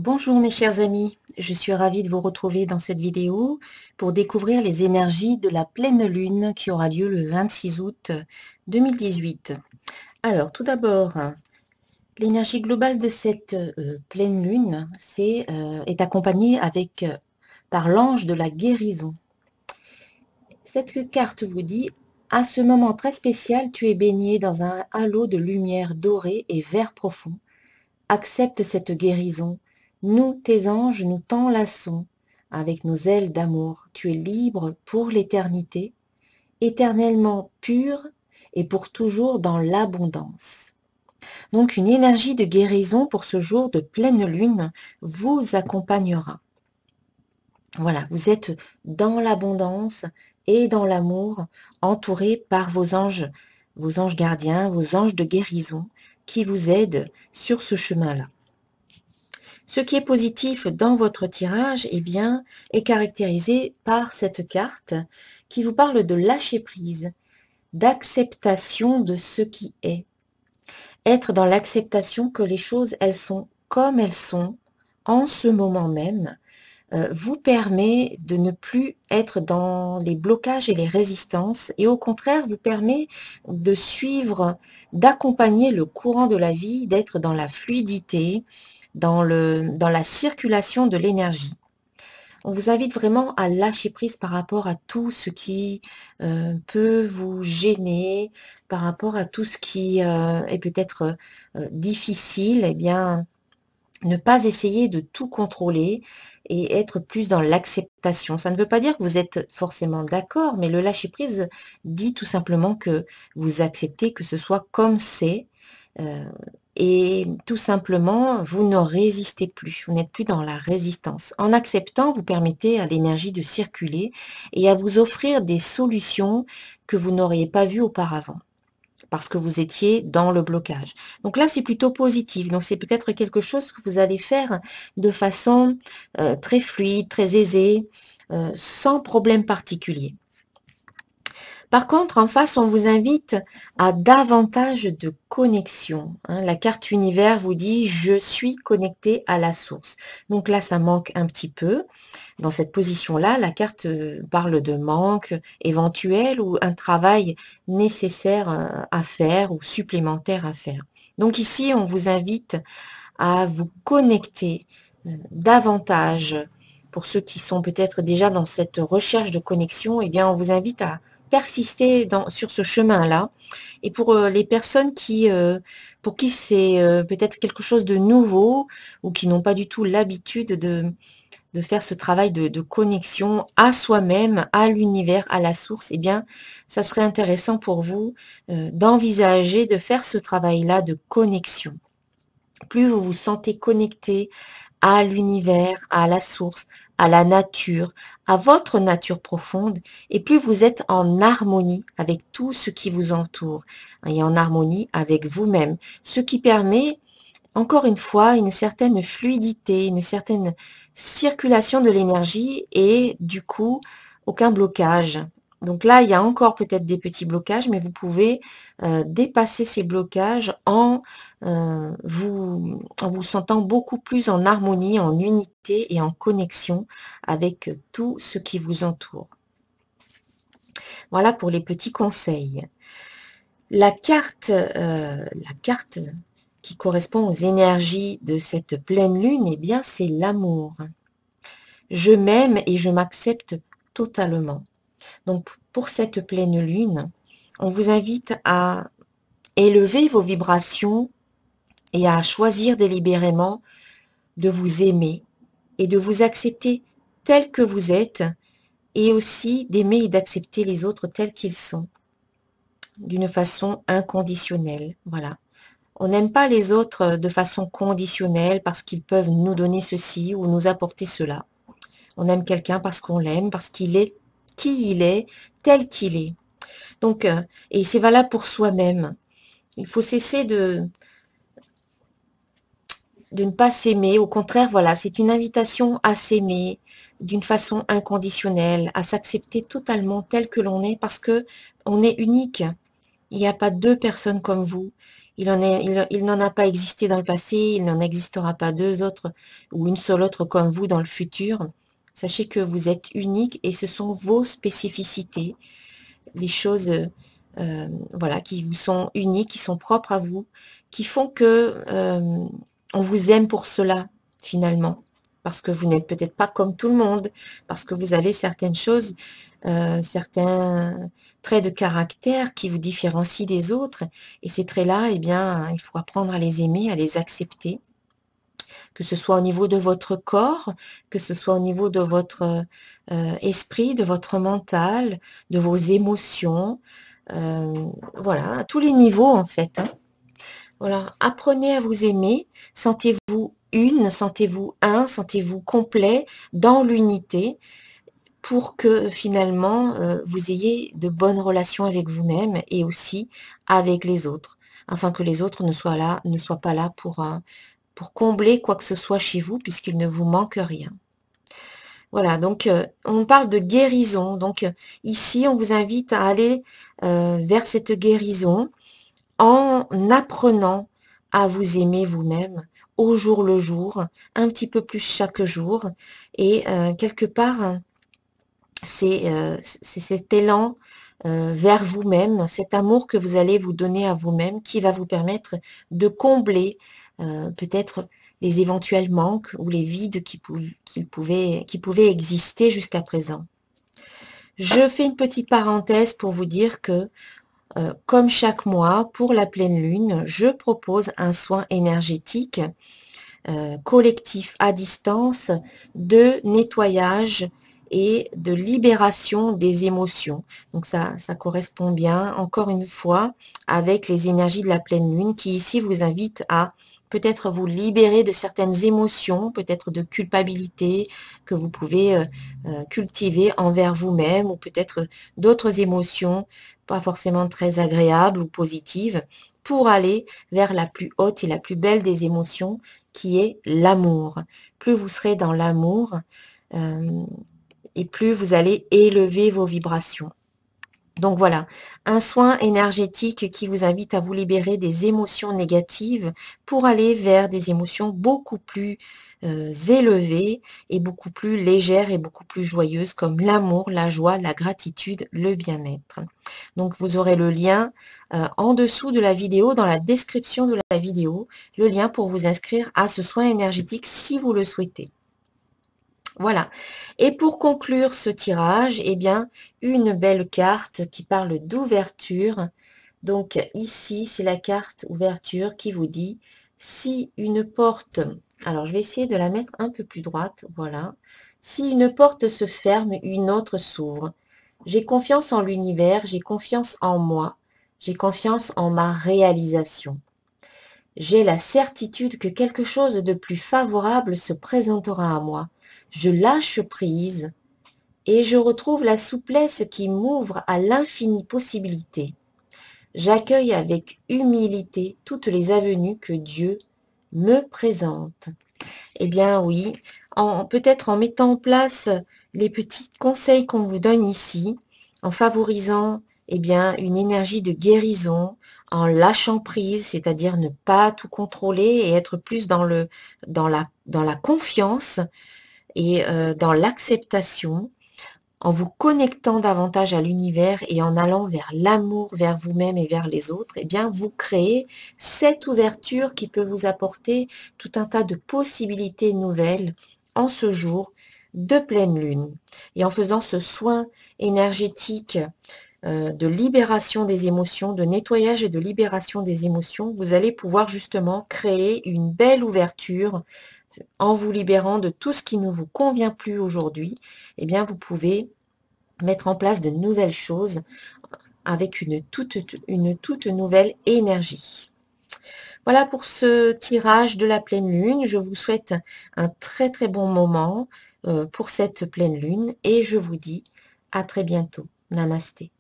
Bonjour mes chers amis, je suis ravie de vous retrouver dans cette vidéo pour découvrir les énergies de la pleine lune qui aura lieu le 26 août 2018. Alors tout d'abord, l'énergie globale de cette pleine lune est accompagnée par l'ange de la guérison. Cette carte vous dit: à ce moment très spécial, tu es baigné dans un halo de lumière dorée et vert profond. Accepte cette guérison. Nous, tes anges, nous t'enlaçons avec nos ailes d'amour. Tu es libre pour l'éternité, éternellement pur et pour toujours dans l'abondance. Donc une énergie de guérison pour ce jour de pleine lune vous accompagnera. Voilà, vous êtes dans l'abondance et dans l'amour, entouré par vos anges gardiens, vos anges de guérison qui vous aident sur ce chemin-là. Ce qui est positif dans votre tirage, eh bien, est caractérisé par cette carte qui vous parle de lâcher prise, d'acceptation de ce qui est. Être dans l'acceptation que les choses, elles sont comme elles sont, en ce moment même, vous permet de ne plus être dans les blocages et les résistances, et au contraire vous permet de suivre, d'accompagner le courant de la vie, d'être dans la fluidité, dans la circulation de l'énergie. On vous invite vraiment à lâcher prise par rapport à tout ce qui peut vous gêner, par rapport à tout ce qui est peut-être difficile. Eh bien, ne pas essayer de tout contrôler et être plus dans l'acceptation. Ça ne veut pas dire que vous êtes forcément d'accord, mais le lâcher prise dit tout simplement que vous acceptez que ce soit comme c'est. Et tout simplement, vous ne résistez plus, vous n'êtes plus dans la résistance. En acceptant, vous permettez à l'énergie de circuler et à vous offrir des solutions que vous n'auriez pas vues auparavant, parce que vous étiez dans le blocage. Donc là, c'est plutôt positif. Donc c'est peut-être quelque chose que vous allez faire de façon très fluide, très aisée, sans problème particulier. Par contre, en face, on vous invite à davantage de connexion. La carte univers vous dit: je suis connecté à la source. Donc là, ça manque un petit peu. Dans cette position-là, la carte parle de manque éventuel ou un travail nécessaire à faire ou supplémentaire à faire. Donc ici, on vous invite à vous connecter davantage. Pour ceux qui sont peut-être déjà dans cette recherche de connexion, eh bien, on vous invite à persister sur ce chemin-là. Et pour les personnes pour qui c'est peut-être quelque chose de nouveau ou qui n'ont pas du tout l'habitude de faire ce travail de connexion à soi-même, à l'univers, à la source, eh bien, ça serait intéressant pour vous d'envisager de faire ce travail-là de connexion. Plus vous vous sentez connecté à l'univers, à la source, à la nature, à votre nature profonde, et plus vous êtes en harmonie avec tout ce qui vous entoure, et en harmonie avec vous-même, ce qui permet, encore une fois, une certaine fluidité, une certaine circulation de l'énergie et du coup, aucun blocage. Donc là, il y a encore peut-être des petits blocages, mais vous pouvez dépasser ces blocages en vous sentant beaucoup plus en harmonie, en unité et en connexion avec tout ce qui vous entoure. Voilà pour les petits conseils. La carte qui correspond aux énergies de cette pleine lune, eh bien, c'est l'amour. Je m'aime et je m'accepte totalement. Donc, pour cette pleine lune, on vous invite à élever vos vibrations et à choisir délibérément de vous aimer et de vous accepter tel que vous êtes, et aussi d'aimer et d'accepter les autres tels qu'ils sont, d'une façon inconditionnelle. Voilà. On n'aime pas les autres de façon conditionnelle parce qu'ils peuvent nous donner ceci ou nous apporter cela. On aime quelqu'un parce qu'on l'aime, parce qu'il est qui il est, tel qu'il est. Donc, et c'est valable pour soi-même. Il faut cesser de ne pas s'aimer. Au contraire, voilà, c'est une invitation à s'aimer d'une façon inconditionnelle, à s'accepter totalement tel que l'on est, parce que on est unique. Il n'y a pas deux personnes comme vous. Il n'en a pas existé dans le passé, il n'en existera pas deux autres ou une seule autre comme vous dans le futur. Sachez que vous êtes unique et ce sont vos spécificités, les choses voilà, qui vous sont uniques, qui sont propres à vous, qui font que on vous aime pour cela, finalement. Parce que vous n'êtes peut-être pas comme tout le monde, parce que vous avez certaines choses, certains traits de caractère qui vous différencient des autres. Et ces traits-là, eh bien, il faut apprendre à les aimer, à les accepter, que ce soit au niveau de votre corps, que ce soit au niveau de votre esprit, de votre mental, de vos émotions, voilà, à tous les niveaux en fait, hein. Voilà, apprenez à vous aimer, sentez-vous une, sentez-vous un, sentez-vous complet dans l'unité pour que finalement vous ayez de bonnes relations avec vous-même et aussi avec les autres, afin que les autres ne soient pas là pour combler quoi que ce soit chez vous puisqu'il ne vous manque rien. Voilà, donc on parle de guérison. Donc ici, on vous invite à aller vers cette guérison en apprenant à vous aimer vous-même au jour le jour, un petit peu plus chaque jour. Et quelque part, c'est cet élan vers vous-même, cet amour que vous allez vous donner à vous-même qui va vous permettre de combler peut-être les éventuels manques ou les vides qui pouvaient exister jusqu'à présent. Je fais une petite parenthèse pour vous dire que comme chaque mois, pour la pleine lune, je propose un soin énergétique collectif à distance de nettoyage et de libération des émotions. Donc ça correspond bien, encore une fois, avec les énergies de la pleine lune qui ici vous invitent à peut-être vous libérer de certaines émotions, peut-être de culpabilité que vous pouvez cultiver envers vous-même ou peut-être d'autres émotions pas forcément très agréables ou positives pour aller vers la plus haute et la plus belle des émotions qui est l'amour. Plus vous serez dans l'amour et plus vous allez élever vos vibrations. Donc voilà, un soin énergétique qui vous invite à vous libérer des émotions négatives pour aller vers des émotions beaucoup plus élevées et beaucoup plus légères et beaucoup plus joyeuses comme l'amour, la joie, la gratitude, le bien-être. Donc vous aurez le lien en dessous de la vidéo, dans la description de la vidéo, le lien pour vous inscrire à ce soin énergétique si vous le souhaitez. Voilà. Et pour conclure ce tirage, eh bien, une belle carte qui parle d'ouverture. Donc ici, c'est la carte ouverture qui vous dit si une porte, alors je vais essayer de la mettre un peu plus droite, voilà. Si une porte se ferme, une autre s'ouvre. J'ai confiance en l'univers, j'ai confiance en moi, j'ai confiance en ma réalisation. J'ai la certitude que quelque chose de plus favorable se présentera à moi. Je lâche prise et je retrouve la souplesse qui m'ouvre à l'infinie possibilité. J'accueille avec humilité toutes les avenues que Dieu me présente. Eh bien oui, peut-être en mettant en place les petits conseils qu'on vous donne ici, en favorisant eh bien, une énergie de guérison, en lâchant prise, c'est-à-dire ne pas tout contrôler et être plus dans la confiance et dans l'acceptation, en vous connectant davantage à l'univers et en allant vers l'amour, vers vous-même et vers les autres, eh bien, vous créez cette ouverture qui peut vous apporter tout un tas de possibilités nouvelles en ce jour de pleine lune. Et en faisant ce soin énergétique de libération des émotions, de nettoyage et de libération des émotions, vous allez pouvoir justement créer une belle ouverture en vous libérant de tout ce qui ne vous convient plus aujourd'hui. Eh bien, vous pouvez mettre en place de nouvelles choses avec une toute nouvelle énergie. Voilà pour ce tirage de la pleine lune. Je vous souhaite un très très bon moment pour cette pleine lune et je vous dis à très bientôt. Namasté.